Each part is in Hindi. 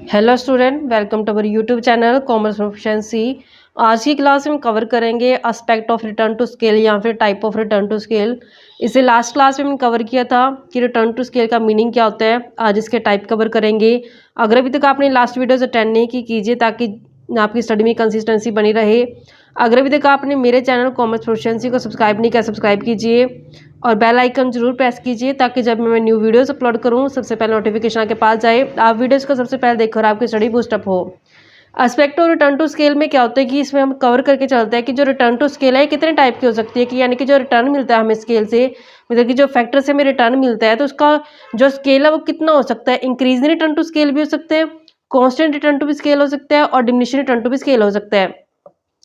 Hello student, welcome to our YouTube channel commerce proficiency. आज की क्लास में हम कवर करेंगे aspect of return to scale या फिर type of return to scale. इसे लास्ट क्लास में हमने कवर किया था कि रिटर्न टू स्केल का मीनिंग क्या होता है। आज इसके टाइप कवर करेंगे। अगर अभी तक आपने लास्ट वीडियोस अटेंड नहीं की, कीजिए ताकि आपकी स्टडी में कंसिस्टेंसी बनी रहे। अगर अभी तक आपने मेरे चैनल कॉमर्स प्रोफिशिएंसी को सब्सक्राइब नहीं किया, सब्सक्राइब कीजिए और बेल आइकन जरूर प्रेस कीजिए ताकि जब मैं न्यू वीडियोस अपलोड करूं सबसे पहले नोटिफिकेशन आपके पास जाए, आप वीडियोस को सबसे पहले देखकर आपकी स्टडी बूस्टअप हो। Aspect of return to scale में क्या होता है कि इसमें हम कवर करके चलते हैं कि जो रिटर्न टू स्केल है कितने टाइप की हो सकती है, कि यानी कि जो रिटर्न मिलता है हमें स्केल से, मतलब कि जो फैक्टर से हमें रिटर्न मिलता है तो उसका जो स्केल है वो कितना हो सकता है। इंक्रीजिंग रिटर्न टू स्केल भी हो सकते हैं, कांस्टेंट रिटर्न टू भी स्केल हो सकता है और डिमिनिशिंग रिटर्न टू भी स्केल हो सकता है।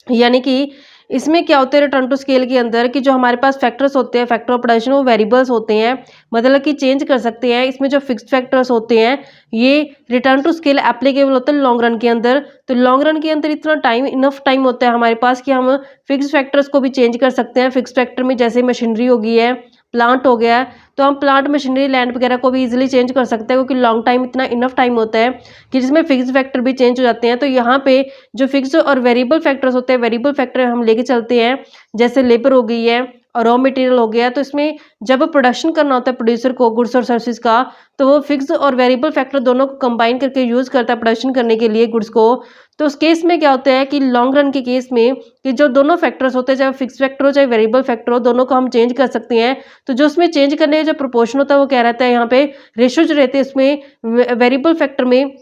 यानी कि इसमें क्या होता है रिटर्न टू स्केल के अंदर कि जो हमारे पास फैक्टर्स होते हैं, फैक्टर ऑफ प्रोडक्शन, वो वेरिएबल्स होते हैं, मतलब कि चेंज कर सकते हैं। इसमें जो फिक्स्ड फैक्टर्स होते हैं ये रिटर्न टू स्केल एप्लीकेबल होता है लॉन्ग रन के अंदर। तो लॉन्ग रन के अंदर इतना टाइम, इनफ टाइम होता है हमारे पास कि हम फिक्स्ड फैक्टर्स को भी चेंज कर सकते हैं। फिक्स्ड फैक्टर में जैसे मशीनरी हो गई है, प्लांट हो गया है, तो हम प्लांट, मशीनरी, लैंड वगैरह को भी इजीली चेंज कर सकते हैं क्योंकि लॉन्ग टाइम, इतना इनफ टाइम होता है कि जिसमें फिक्स्ड फैक्टर भी चेंज हो जाते हैं। तो यहाँ पे जो फिक्स्ड और वेरिएबल फैक्टर्स होते हैं, वेरिएबल फैक्टर हम लेके चलते हैं, जैसे लेबर हो गई है और रॉ मटेरियल हो गया। तो इसमें जब प्रोडक्शन करना होता है प्रोड्यूसर को गुड्स और सर्विसेज का, तो वो फिक्स्ड और वेरिएबल फैक्टर दोनों को कंबाइन करके यूज करता है प्रोडक्शन करने के लिए गुड्स को। तो उस केस में क्या होता है कि लॉन्ग रन के केस में कि जो दोनों फैक्टर्स होते हैं, चाहे फिक्स फैक्टर हो चाहे वेरिएबल फैक्टर हो, दोनों को हम चेंज कर सकते हैं। तो जो उसमें चेंज करने का जो प्रोपोर्शन होता है वो क्या रहता है, यहाँ पे रेशियो जो रहते हैं इसमें वेरिएबल फैक्टर में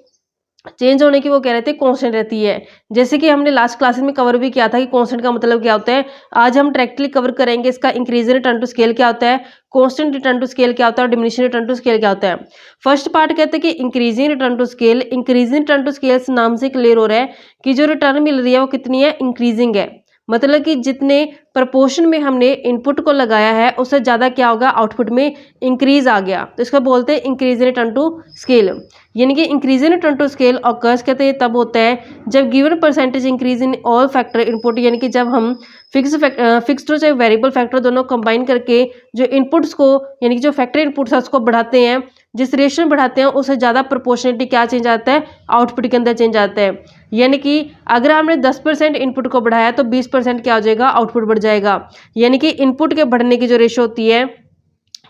चेंज होने की, वो क्या रहती है, कांस्टेंट रहती है। जैसे कि हमने लास्ट क्लासेस में कवर भी किया था कि कांस्टेंट का मतलब क्या होता है। आज हम डायरेक्टली कवर करेंगे इसका इंक्रीजिंग रिटर्न टू स्केल क्या होता है, कांस्टेंट रिटर्न टू स्केल क्या होता है और डिमिनिशिंग रिटर्न टू स्केल क्या होता है। फर्स्ट पार्ट कहते हैं कि increasing return to scale. Increasing return to scale नाम से क्लियर हो रहा है कि जो रिटर्न मिल रही है वो कितनी है, इंक्रीजिंग है। मतलब कि जितने प्रपोर्शन में हमने इनपुट को लगाया है उससे ज़्यादा क्या होगा, आउटपुट में इंक्रीज आ गया, तो इसको बोलते हैं इंक्रीज रिटर्न टू स्केल। यानी कि increase in return to scale occurs कहते हैं तब होता है जब given percentage increase in all factor input, यानी कि जब हम फिक्स्ड चाहे वेरिएबल फैक्टर दोनों कंबाइन करके जो इनपुट्स को, यानी कि जो फैक्टर इनपुट्स है उसको बढ़ाते हैं, जिस रेशियो में बढ़ाते हैं उससे ज़्यादा प्रोपोर्शनलिटी क्या चेंज आता है, आउटपुट के अंदर चेंज आता है। यानी कि अगर हमने 10% इनपुट को बढ़ाया तो 20% क्या हो जाएगा, आउटपुट बढ़ जाएगा। यानी कि इनपुट के बढ़ने की जो रेशियो होती है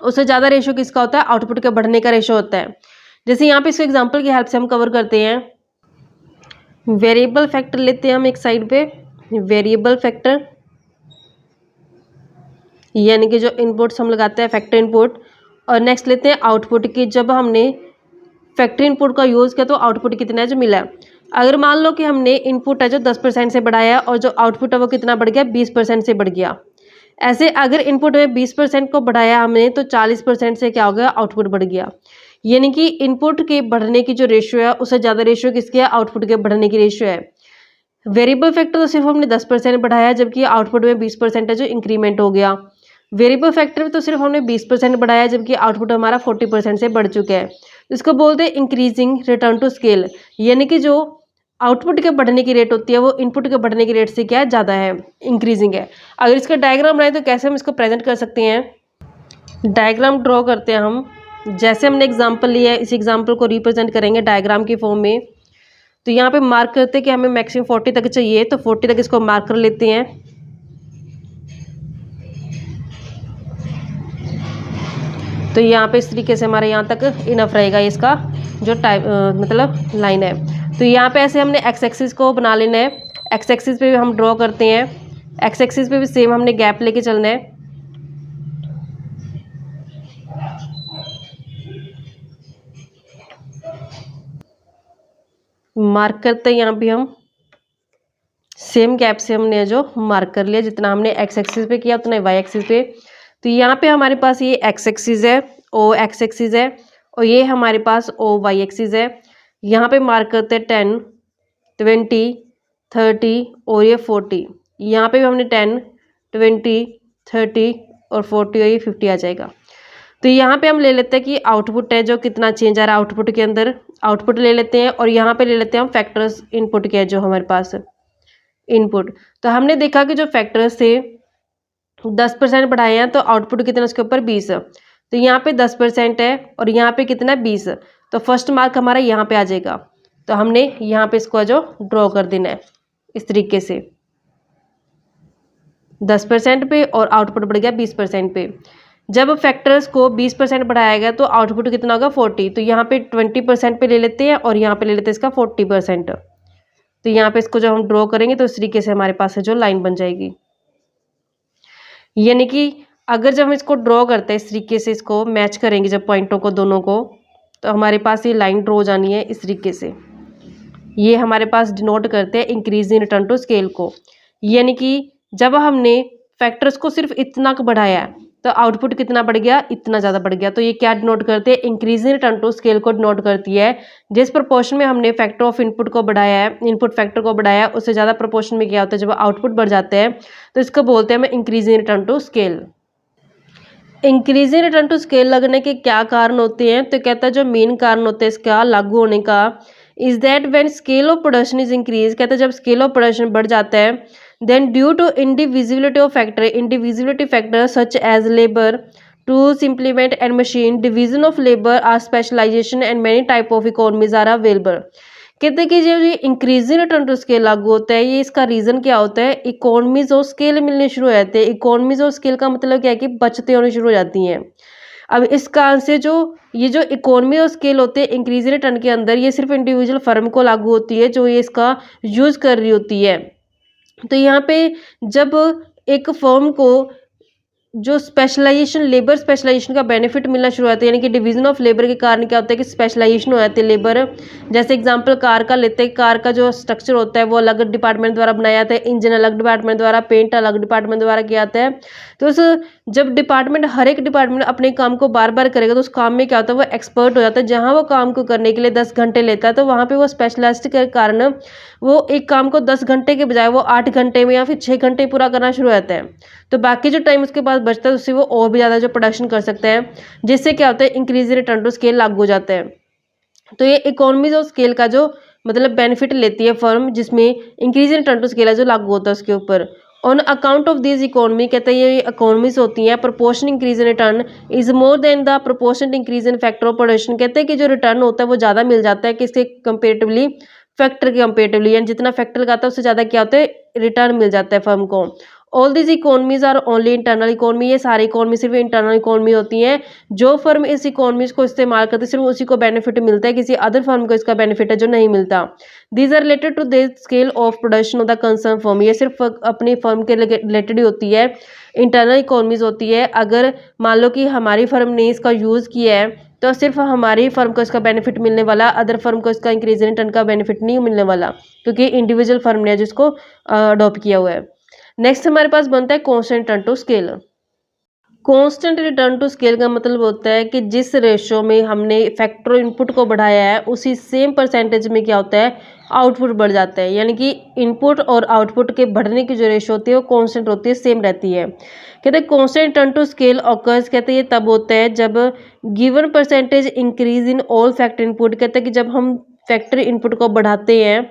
उससे ज़्यादा रेशियो किसका होता है, आउटपुट के बढ़ने का रेशियो होता है। जैसे यहाँ पे इसको एग्जांपल की हेल्प से हम कवर करते हैं। वेरिएबल फैक्टर लेते हैं हम एक साइड पे, वेरिएबल फैक्टर यानी कि जो इनपुट्स हम लगाते हैं फैक्टर इनपुट, और नेक्स्ट लेते हैं आउटपुट की। जब हमने फैक्टर इनपुट का यूज़ किया तो आउटपुट कितना है जो मिला है। अगर मान लो कि हमने इनपुट है जो 10% से बढ़ाया और जो आउटपुट है वो कितना बढ़ गया, 20% से बढ़ गया। ऐसे अगर इनपुट में 20% को बढ़ाया हमने तो 40% से क्या हो गया, आउटपुट बढ़ गया। यानी कि इनपुट के बढ़ने की जो रेशियो है उससे ज़्यादा रेशियो किसकी है, आउटपुट के बढ़ने की रेशियो है। वेरिएबल फैक्टर तो सिर्फ हमने 10% बढ़ाया जबकि आउटपुट में 20% है जो इंक्रीमेंट हो गया। वेरिएबल फैक्टर में तो सिर्फ हमने 20% बढ़ाया जबकि आउटपुट हमारा 40% से बढ़ चुका है। इसको बोलते हैं इंक्रीजिंग रिटर्न टू स्केल। यानी कि जो आउटपुट के बढ़ने की रेट होती है वो इनपुट के बढ़ने की रेट से क्या है, ज़्यादा है, इंक्रीजिंग है। अगर इसका डायग्राम बनाए तो कैसे हम इसको प्रेजेंट कर सकते हैं। डायग्राम ड्रॉ करते हैं हम, जैसे हमने एग्जाम्पल लिया है इस एग्जाम्पल को रिप्रेजेंट करेंगे डायग्राम की फॉर्म में। तो यहाँ पे मार्क करते हैं कि हमें मैक्सिमम 40 तक चाहिए, तो 40 तक इसको मार्क कर लेते हैं। तो यहाँ पे इस तरीके से हमारे यहाँ तक इनफ रहेगा इसका जो टाइप मतलब लाइन है। तो यहाँ पे ऐसे हमने एक्स एक्सिस को बना लेना है। एक्स एक्सिस पे भी हम ड्रॉ करते हैं, एक्स एक्सिस पे भी सेम हमने गैप लेके चलना है। मार्क करते हैं यहाँ पे हम सेम गैप से हमने जो मार्क कर लिया, जितना हमने एक्स एक्सिस पे किया उतना वाई एक्सिस पे। तो यहाँ पे हमारे पास ये एक्स एक्सिस है, ओ एक्स एक्सिस है, और ये हमारे पास ओ वाई एक्सिस है। यहाँ पे मार्क करते हैं 10, 20, 30 और ये 40। यहाँ पे भी हमने 10, 20, 30 और 40 और ये 50 आ जाएगा। तो यहाँ पे हम ले लेते हैं कि आउटपुट है जो कितना चेंज आ रहा है आउटपुट के अंदर, आउटपुट ले लेते हैं, और यहाँ पे ले लेते हैं हम फैक्टर्स इनपुट के जो हमारे पास इनपुट। तो हमने देखा कि जो फैक्टर्स थे 10% बढ़ाए हैं तो आउटपुट कितना उसके ऊपर 20। तो यहाँ पे 10% है और यहाँ पे कितना 20, तो फर्स्ट मार्क हमारा यहाँ पे आ जाएगा। तो हमने यहाँ पे इसको जो ड्रॉ कर देना है इस तरीके से 10% पे और आउटपुट बढ़ गया 20% पे। जब फैक्टर्स को 20% बढ़ाया गया तो आउटपुट कितना होगा 40। तो यहाँ पे 20% पे ले लेते हैं और यहाँ पे ले लेते हैं इसका 40%। तो यहाँ पे इसको जब हम ड्रॉ करेंगे तो इस तरीके से हमारे पास है जो लाइन बन जाएगी। यानी कि अगर जब हम इसको ड्रॉ करते हैं इस तरीके से, इसको मैच करेंगे जब पॉइंटों को दोनों को, तो हमारे पास ये लाइन ड्रॉ हो जानी है इस तरीके से। ये हमारे पास डिनोट करते हैं increase in return to scale को। यानी कि जब हमने फैक्टर्स को सिर्फ इतना बढ़ाया है तो आउटपुट कितना बढ़ गया, इतना ज़्यादा बढ़ गया। तो ये क्या डिनोट करते हैं, increase in return to scale को डिनोट करती है। जिस प्रोपोर्शन में हमने फैक्टर ऑफ इनपुट को बढ़ाया है, इनपुट फैक्टर को बढ़ाया है, उससे ज़्यादा प्रोपोर्शन में क्या होता है, जब आउटपुट बढ़ जाते हैं तो इसको बोलते हैं हम increase in return to scale. Increase in return to scale लगने के क्या कारण होते हैं, तो कहता है जो मेन कारण होता है इसका लागू होने का, is that when scale of production is increase. कहता है जब स्केल ऑफ प्रोडक्शन बढ़ जाता है, then due to indivisibility of factor, indivisibility factor such as labour, tools, implement and machine, division of labour or specialisation and many type of economies are available. कहते हैं कि जब ये increase in return to scale लागू होता है, ये इसका रीज़न क्या होता है, इकोनॉमीज ऑफ स्केल मिलने शुरू हो जाते हैं। इकोनॉमीज ऑफ स्केल का मतलब क्या है कि बचतें होनी शुरू हो जाती हैं। अब इस कारण से जो ये जो इकोनॉमी ऑफ स्केल होते हैं इंक्रीज इन रिटर्न के अंदर, ये सिर्फ इंडिविजुअल फर्म को लागू होती है जो ये इसका यूज़ कर रही होती है। तो यहाँ पे जब एक फर्म को जो स्पेशलाइजेशन, लेबर स्पेशलाइजेशन का बेनिफिट मिलना शुरू होता है, यानी कि डिवीजन ऑफ लेबर के कारण क्या होता है कि स्पेशलाइजेशन हो जाती है लेबर। जैसे एग्जांपल कार का लेते हैं, कार का जो स्ट्रक्चर होता है वो अलग डिपार्टमेंट द्वारा बनाया जाता है, इंजन अलग डिपार्टमेंट द्वारा, पेंट अलग डिपार्टमेंट द्वारा किया जाता है। तो उस जब डिपार्टमेंट, हर एक डिपार्टमेंट अपने काम को बार बार करेगा तो उस काम में क्या होता है, वो एक्सपर्ट हो जाता है। जहाँ वो काम को करने के लिए 10 घंटे लेता है तो वहाँ पर वो स्पेशलिस्ट के कारण वो एक काम को 10 घंटे के बजाय वो 8 घंटे में या फिर 6 घंटे पूरा करना शुरू हो जाता है। तो बाकी जो टाइम उसके पास बचता है उससे वो और भी ज़्यादा जो प्रोडक्शन कर सकते हैं, जिससे क्या होता है increase in return to scale लागू हो जाता है। तो ये इकोनॉमीज ऑफ स्केल का जो मतलब बेनिफिट लेती है फर्म, जिसमें increase in return to scale है जो लागू होता है उसके ऊपर। On account of this economy, कहते हैं ये इकोनॉमीज होती हैं, proportion increase in return is more than the proportion increase in factor of production. कहते हैं कि जो रिटर्न होता है वो ज़्यादा मिल जाता है किसके कंपेरेटिवली, फैक्टर के कंपेरेटिवली, यानी जितना फैक्टर लगाता है उससे ज़्यादा क्या होता है रिटर्न मिल जाता है फर्म को। All this economies are only internal economy, ये सारी इकोनॉमी सिर्फ इंटरनल इकोनॉमी होती हैं। जो फर्म इस इकोनॉमीज को इस्तेमाल करती है सिर्फ उसी को बेनिफिट मिलता है, किसी अदर फर्म को इसका बेनिफिट है जो नहीं मिलता। These are related to the scale of production of the concern firm, ये सिर्फ अपनी फर्म के रिलेटेड ही होती है, इंटरनल इकोनॉमीज होती है। अगर मान लो कि हमारी फर्म ने इसका यूज़ किया है तो सिर्फ हमारी फर्म को इसका बेनिफिट मिलने वाला, अदर फर्म को इसका इंक्रीज इन रिटर्न का बेनिफिट नहीं मिलने वाला, क्योंकि इंडिविजुअल फर्म ने जिसको अडॉप्ट किया हुआ है। नेक्स्ट हमारे पास बनता है constant return to scale. Constant return to scale का मतलब होता है कि जिस रेशो में हमने फैक्टर इनपुट को बढ़ाया है उसी सेम परसेंटेज में क्या होता है आउटपुट बढ़ जाता है। यानी कि इनपुट और आउटपुट के बढ़ने की जो रेशो होती है वो कांस्टेंट होती है, सेम रहती है। कहते हैं constant return to scale occurs, कहते हैं ये तब होता है जब given percentage increase in all factor input. कहते हैं कि जब हम फैक्टर इनपुट को बढ़ाते हैं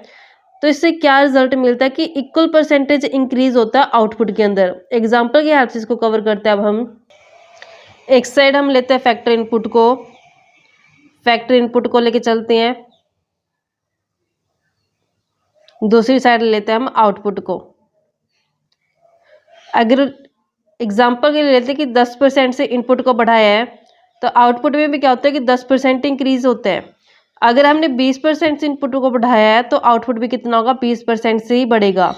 तो इससे क्या रिजल्ट मिलता है कि इक्वल परसेंटेज इंक्रीज होता है आउटपुट के अंदर। एग्जाम्पल की हेल्प से इसको कवर करते हैं। अब हम एक साइड हम लेते हैं फैक्टर इनपुट को लेके चलते हैं, दूसरी साइड लेते हैं हम आउटपुट को। अगर एग्जाम्पल के लिए लेते हैं कि 10% से इनपुट को बढ़ाया है तो आउटपुट में भी क्या होता है कि 10% इंक्रीज होता है। अगर हमने 20% से इनपुट को बढ़ाया है तो आउटपुट भी कितना होगा, 20% से ही बढ़ेगा।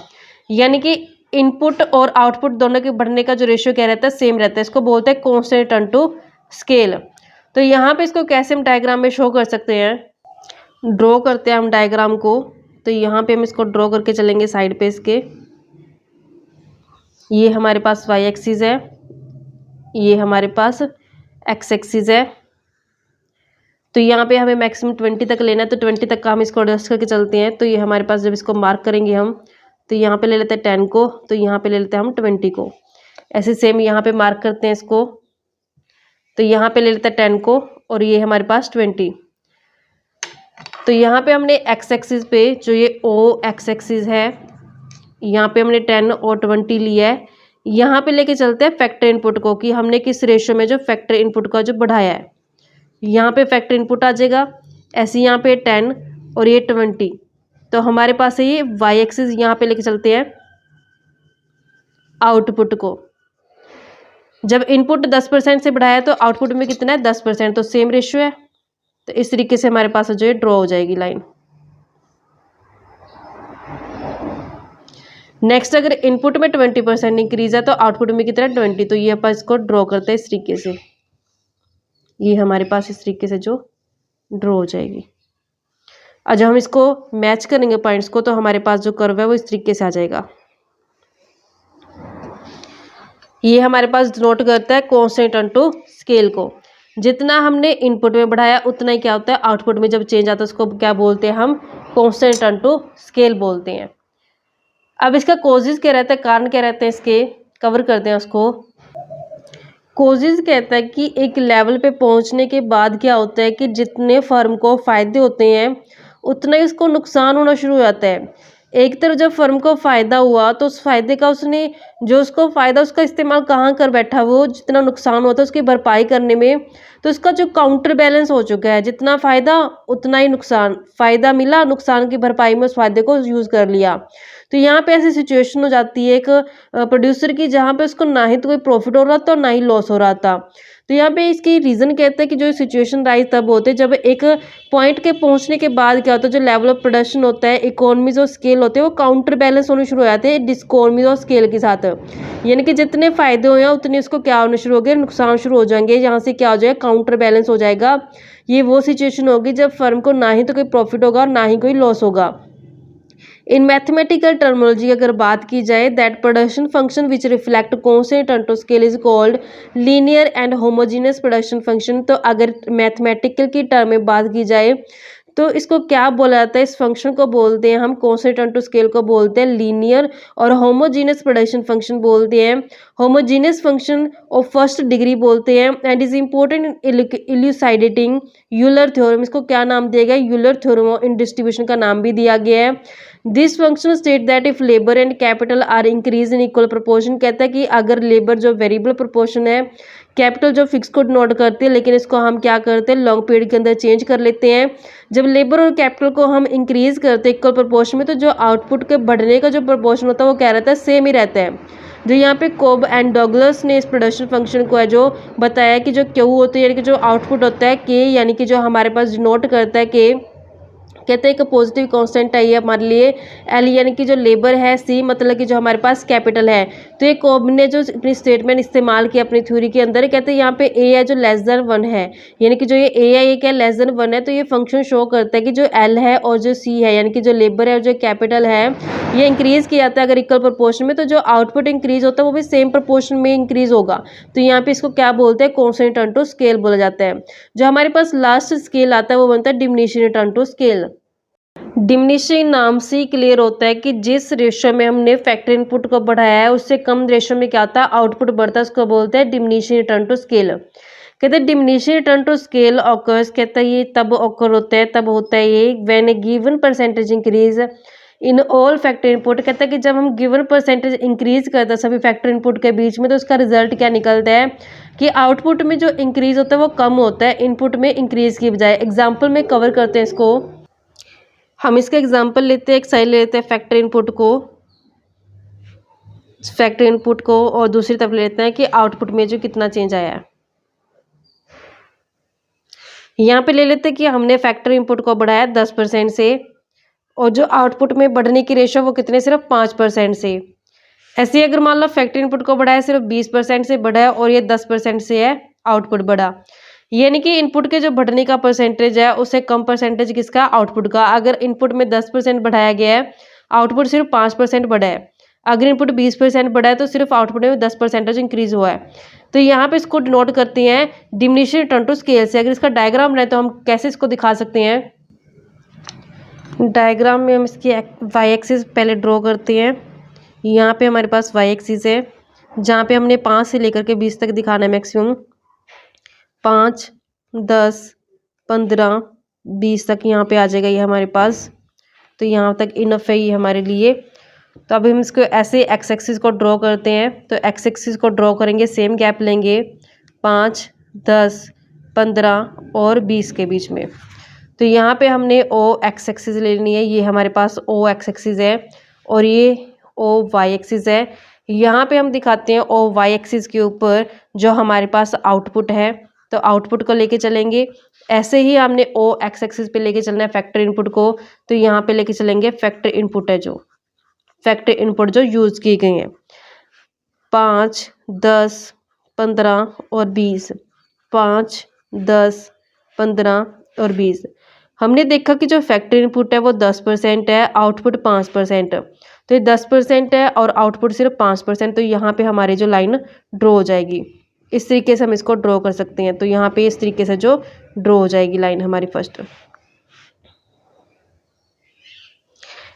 यानी कि इनपुट और आउटपुट दोनों के बढ़ने का जो रेशियो क्या रहता है, सेम रहता है। इसको बोलते हैं कांस्टेंट रिटर्न टू स्केल। तो यहाँ पे इसको कैसे हम डायग्राम में शो कर सकते हैं, ड्रॉ करते हैं हम डायग्राम को। तो यहाँ पे हम इसको ड्रॉ करके चलेंगे साइड पे इसके। ये हमारे पास वाई एक्सिस है, ये हमारे पास एक्स एक्सिस है। तो यहाँ पे हमें मैक्सिमम 20 तक लेना है, तो 20 तक का हम इसको एडजस्ट करके चलते हैं। तो ये हमारे पास जब इसको मार्क करेंगे हम, तो यहाँ पे ले लेते हैं 10 को, तो यहाँ पे ले लेते हैं हम 20 को। ऐसे सेम यहाँ पे मार्क करते हैं इसको, तो यहाँ पे ले लेते हैं 10 को और ये हमारे पास 20। तो यहाँ पे हमने एक्स एक्सिस पे जो ये ओ एक्स एक्सिस है, यहाँ पे हमने 10 और 20 लिया है। यहाँ पे लेके चलते हैं फैक्टर इनपुट को कि हमने किस रेशो में जो फैक्टर इनपुट का जो बढ़ाया है। यहाँ पे फैक्टर इनपुट आ जाएगा, ऐसे यहाँ पे 10 और ये 20। तो हमारे पास है ये वाई एक्सिस, यहाँ पे लेके चलते हैं आउटपुट को। जब इनपुट 10% से बढ़ाया तो आउटपुट में कितना है 10%, तो सेम रेशियो है। तो इस तरीके से हमारे पास जो है ड्रॉ हो जाएगी लाइन। नेक्स्ट अगर इनपुट में 20% इंक्रीज है तो आउटपुट में कितना 20, तो ये अपन इसको ड्रॉ करते हैं इस तरीके से। ये हमारे पास इस तरीके से जो ड्रॉ हो जाएगी। और जब हम इसको मैच करेंगे पॉइंट्स को तो हमारे पास जो कर्व है वो इस तरीके से आ जाएगा। ये हमारे पास डिनोट करता है कांस्टेंट इनटू स्केल को। जितना हमने इनपुट में बढ़ाया उतना ही क्या होता है आउटपुट में जब चेंज आता है उसको क्या बोलते हैं हम, कांस्टेंट इनटू स्केल बोलते हैं। अब इसका कोजेस क्या रहता है, कारण क्या रहते हैं इसके, कवर करते हैं उसको। कोजेस कहता है कि एक लेवल पे पहुंचने के बाद क्या होता है कि जितने फर्म को फ़ायदे होते हैं उतना ही उसको नुकसान होना शुरू हो जाता है। एक तरफ जब फर्म को फ़ायदा हुआ तो उस फ़ायदे का उसने जो उसको फ़ायदा उसका इस्तेमाल कहाँ कर बैठा, वो जितना नुकसान होता है उसकी भरपाई करने में, तो उसका जो काउंटर बैलेंस हो चुका है, जितना फ़ायदा उतना ही नुकसान, फ़ायदा मिला नुकसान की भरपाई में उस फ़ायदे को यूज़ कर लिया। तो यहाँ पे ऐसी सिचुएशन हो जाती है एक प्रोड्यूसर की जहाँ पे उसको ना ही तो कोई प्रॉफिट हो रहा था और ना ही लॉस हो रहा था। तो यहाँ पे इसकी रीज़न कहते हैं कि जो सिचुएशन राइज तब होते हैं जब एक पॉइंट के पहुँचने के बाद क्या होता है, जो लेवल ऑफ प्रोडक्शन होता है, इकोनॉमीज और स्केल होते हैं, वो काउंटर बैलेंस होने शुरू हो जाते हैं डिस्कोनॉमीज और स्केल के साथ। यानी कि जितने फायदे हुए हैं उतने उसको क्या होने शुरू हो गए, नुकसान शुरू हो जाएंगे। यहाँ से क्या हो जाएगा, काउंटर बैलेंस हो जाएगा। ये वो सिचुएशन होगी जब फर्म को ना ही तो कोई प्रॉफिट होगा और ना ही कोई लॉस होगा। इन मैथमेटिकल टर्मोलॉजी अगर बात की जाए, that production function which reflect constant into scale is called linear and homogeneous production function. तो अगर मैथमेटिकल की टर्म में बात की जाए तो इसको क्या बोला जाता है, इस फंक्शन को बोलते हैं हम कांस्टेंट इनटू स्केल को बोलते हैं लीनियर, और होमोजीनियस प्रोडक्शन फंक्शन बोलते हैं homogeneous function of first degree बोलते हैं। And is important elucidating Euler theorem. इसको क्या नाम दिया गया, यूलर थ्योरम इन डिस्ट्रीब्यूशन का नाम भी दिया गया है। This function state that if labour and capital R increase in equal proportion. कहता है कि अगर लेबर जो वेरिएबल प्रोपोर्शन है, कैपिटल जो फिक्स को डिनोट करते हैं, लेकिन इसको हम क्या करते हैं लॉन्ग पीरियड के अंदर चेंज कर लेते हैं। जब लेबर और कैपिटल को हम इंक्रीज करते हैं इक्वल प्रोपोर्शन में, तो जो आउटपुट के बढ़ने का जो प्रोपोर्शन होता है वो क्या रहता है, सेम ही रहता है। जो यहाँ पे कोब एंड डॉगलस ने इस प्रोडक्शन फंक्शन को है जो बताया कि जो क्यू होती है यानी कि जो आउटपुट होता है के, यानी कि जो हमारे पास डिनोट करता है के, कहते हैं कि पॉजिटिव कांस्टेंट है ये हमारे लिए। एल यानी कि जो लेबर है, सी मतलब कि जो हमारे पास कैपिटल है। तो ये कोब ने जो अपनी स्टेटमेंट इस्तेमाल किया अपनी थ्योरी के अंदर, कहते हैं यहाँ पे ए है जो लेस देन 1 है, यानी कि जो ये ए है ये क्या लेस देन 1 है। तो ये फंक्शन शो करता है कि जो एल है और जो सी है यानी कि जो लेबर है और जो कैपिटल है ये इंक्रीज किया जाता है अगर इक्वल प्रोपोर्शन में, तो जो आउटपुट इंक्रीज होता है वो भी सेम प्रोपोर्शन में इंक्रीज होगा। तो यहाँ पे इसको क्या बोलते हैं, कांस्टेंट इनटू स्केल बोला जाता है। जो हमारे पास लास्ट स्केल आता है वो बनता है डिमिनिशिंग इनटू स्केल। डिमिनिशिंग नाम से ही क्लियर होता है कि जिस रेशो में हमने फैक्टर इनपुट को बढ़ाया है उससे कम रेशो में क्या आता है आउटपुट बढ़ता है, उसको बोलते हैं डिमिनिशिंग रिटर्न टू स्केल। कहते हैं diminishing return to scale occurs, कहता है ये तब ऑकर होता है, तब होता है ये when A given percentage increase in all factor input. कहता है कि जब हम गिवन परसेंटेज इंक्रीज करते हैं सभी फैक्टर इनपुट के बीच में, तो उसका रिजल्ट क्या निकलता है कि आउटपुट में जो इंक्रीज होता है वो कम होता है इनपुट में इंक्रीज की बजाय। एग्जाम्पल में कवर करते हैं इसको, हम इसका एग्जांपल लेते हैं, एक साइड लेते हैं फैक्टर इनपुट को और दूसरी तरफ लेते हैं कि आउटपुट में जो कितना चेंज आया है। यहाँ पे ले लेते हैं कि हमने फैक्टर इनपुट को बढ़ाया 10% से और जो आउटपुट में बढ़ने की रेशो वो कितने, सिर्फ 5% से। ऐसे ही अगर मान लो फैक्टर इनपुट को बढ़ाया सिर्फ 20% से बढ़ा है और ये 10% से है आउटपुट बढ़ा, यानी कि इनपुट के जो बढ़ने का परसेंटेज है उससे कम परसेंटेज किसका, आउटपुट का। अगर इनपुट में 10% बढ़ाया गया है, आउटपुट सिर्फ 5% बढ़ा है। अगर इनपुट 20% बढ़ा है तो सिर्फ आउटपुट में 10% इंक्रीज हुआ है। तो यहाँ पे इसको डिनोट करते हैं डिमिनिशिंग रिटर्न टू स्केल से। अगर इसका डायग्राम बनाए तो हम कैसे इसको दिखा सकते हैं, डायग्राम में हम इसकी वाई एक्सिस पहले ड्रॉ करते हैं। यहाँ पे हमारे पास वाई एक्सिस है जहाँ पे हमने 5 से लेकर के 20 तक दिखाना है मैक्सिमम, 5, 10, 15, 20 तक यहाँ पे आ जाएगा ये हमारे पास। तो यहाँ तक इनफ है ये हमारे लिए। तो अभी हम इसको ऐसे एक्स एक्सिस को ड्रॉ करते हैं। तो एक्स एक्सिस को ड्रॉ करेंगे, सेम गैप लेंगे 5, 10, 15 और 20 के बीच में। तो यहाँ पे हमने ओ एक्स एक्सिस लेनी है, ये हमारे पास ओ एक्स एक्सिस है और ये ओ वाई एक्सिस है। यहाँ पे हम दिखाते हैं ओ वाई एक्सिस के ऊपर जो हमारे पास आउटपुट है, तो आउटपुट को लेके चलेंगे। ऐसे ही हमने ओ एक्स एक्सिस पे लेके चलना है फैक्टर इनपुट को, तो यहाँ पे लेके चलेंगे फैक्टर इनपुट है जो फैक्टर इनपुट जो यूज़ की गई हैं 5, 10, 15 और 20। 5, 10, 15 और 20। हमने देखा कि जो फैक्टर इनपुट है वो 10% है, आउटपुट 5%। तो ये 10% है और आउटपुट सिर्फ 5%, तो यहाँ पे हमारी जो लाइन ड्रॉ हो जाएगी। इस तरीके से हम इसको ड्रॉ कर सकते हैं। तो यहाँ पे इस तरीके से जो ड्रॉ हो जाएगी लाइन हमारी फर्स्ट।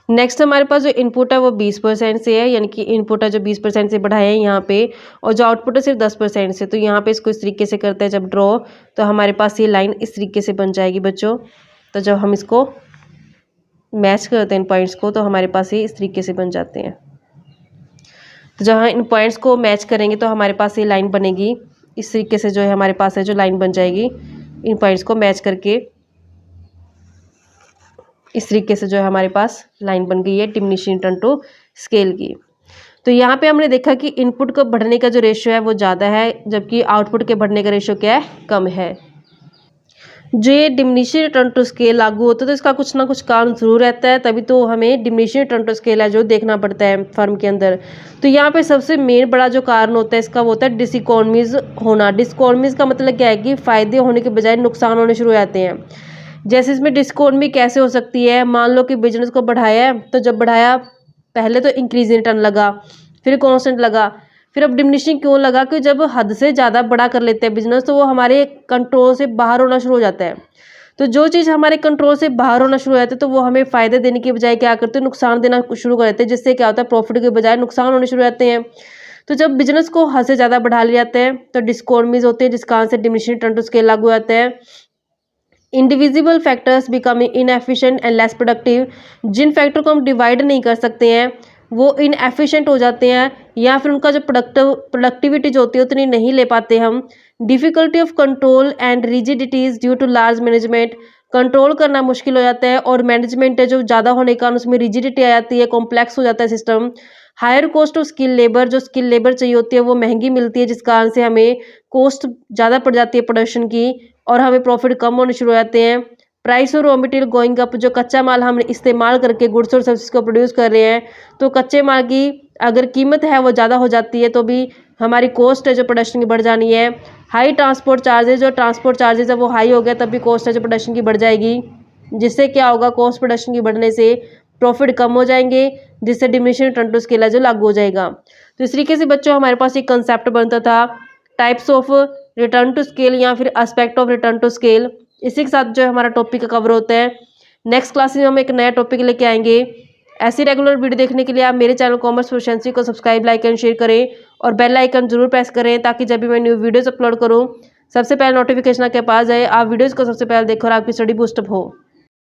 नेक्स्ट हमारे पास जो इनपुट है वो 20% से है, यानी कि इनपुट है जो 20% से बढ़ाए हैं यहाँ पे, और जो आउटपुट है सिर्फ 10% से। तो यहाँ पे इसको इस तरीके से करते हैं जब ड्रॉ, तो हमारे पास ये लाइन इस तरीके से बन जाएगी बच्चों। तो जब हम इसको मैच करते हैं इन पॉइंट्स को, तो हमारे पास ये इस तरीके से बन जाते हैं। तो जहाँ इन पॉइंट्स को मैच करेंगे तो हमारे पास ये लाइन बनेगी इस तरीके से, जो है हमारे पास है जो लाइन बन जाएगी इन पॉइंट्स को मैच करके। इस तरीके से जो है हमारे पास लाइन बन गई है डिमिनिशिंग रिटर्न टू स्केल की। तो यहाँ पे हमने देखा कि इनपुट को बढ़ने का जो रेशियो है वो ज़्यादा है, जबकि आउटपुट के बढ़ने का रेशियो क्या है, कम है। जो ये डिमिनिशिंग रिटर्न टू स्केल लागू होता है तो इसका कुछ ना कुछ कारण जरूर रहता है, तभी तो हमें डिमिनिशिंग रिटर्न टू स्केल है जो देखना पड़ता है फर्म के अंदर। तो यहाँ पे सबसे मेन बड़ा जो कारण होता है इसका वो होता है डिसइकोनॉमीज होना। डिसइकोनॉमीज का मतलब क्या है कि फ़ायदे होने के बजाय नुकसान होने शुरू हो जाते हैं। जैसे इसमें डिसइकोनॉमी कैसे हो सकती है, मान लो कि बिजनेस को बढ़ाया है, तो जब बढ़ाया पहले तो इंक्रीज इन रिटर्न लगा, फिर कॉन्स्टेंट लगा, फिर अब डिमिनिशिंग क्यों लगा कि जब हद से ज़्यादा बड़ा कर लेते हैं बिजनेस तो वो हमारे कंट्रोल से बाहर होना शुरू हो जाता है। तो जो चीज़ हमारे कंट्रोल से बाहर होना शुरू हो जाती है तो वो हमें फ़ायदे देने के बजाय क्या करते हैं, नुकसान देना शुरू कर देते हैं, जिससे क्या होता है प्रॉफिट के बजाय नुकसान होने शुरू हो जाते हैं। तो जब बिजनेस को हद से ज़्यादा बढ़ा लिया जाते हैं तो डिसइकोनॉमीज होते हैं, जिसका कारण से डिमिनिशिंग रिटर्न टू स्केल लागू हो जाता है। Indivisible factors becoming inefficient and less productive, जिन फैक्टर को हम डिवाइड नहीं कर सकते हैं वो इनएफिशिएंट हो जाते हैं, या फिर उनका जो प्रोडक्टिविटी जो होती है उतनी नहीं ले पाते हम। Difficulty of control and rigidities due to large management, control करना मुश्किल हो जाता है और मैनेजमेंट है जो ज़्यादा होने के कारण उसमें रिजिडिटी आ जाती है, कॉम्प्लेक्स हो जाता है system. Higher cost of skill labour, जो स्किल लेबर चाहिए होती है वो महंगी मिलती है, जिस कारण से हमें कॉस्ट ज़्यादा पड़ जाती है प्रोडक्शन की और हमें प्रॉफिट कम होने शुरू हो जाते हैं। प्राइस और रॉ मटेरियल गोइंग अप, जो कच्चा माल हम इस्तेमाल करके गुड्स और सर्विस को प्रोड्यूस कर रहे हैं, तो कच्चे माल की अगर कीमत है वो ज़्यादा हो जाती है तो भी हमारी कॉस्ट है जो प्रोडक्शन की बढ़ जानी है। हाई ट्रांसपोर्ट चार्जेज, जो ट्रांसपोर्ट चार्जेज है वो हाई हो गया तब भी कॉस्ट है जो प्रोडक्शन की बढ़ जाएगी, जिससे क्या होगा, कॉस्ट प्रोडक्शन की बढ़ने से प्रॉफिट कम हो जाएंगे, जिससे डिमिनिशिंग रिटर्न टू स्केल है जो लागू हो जाएगा। तो इस तरीके से बच्चों हमारे पास एक कंसेप्ट बनता था types of return to scale या फिर aspect of return to scale. इसी के साथ जो हमारा टॉपिक कवर होता है। नेक्स्ट क्लास में हम एक नया टॉपिक लेके आएंगे। ऐसी रेगुलर वीडियो देखने के लिए आप मेरे चैनल कॉमर्स प्रोफिशिएंसी को सब्सक्राइब, लाइक एंड शेयर करें और बेल आइकन जरूर प्रेस करें, ताकि जब भी मैं न्यू वीडियोस अपलोड करूं सबसे पहले नोटिफिकेशन आपके पास जाए, आप वीडियोस को सबसे पहले देखो और आपकी स्टडी बूस्टअप हो।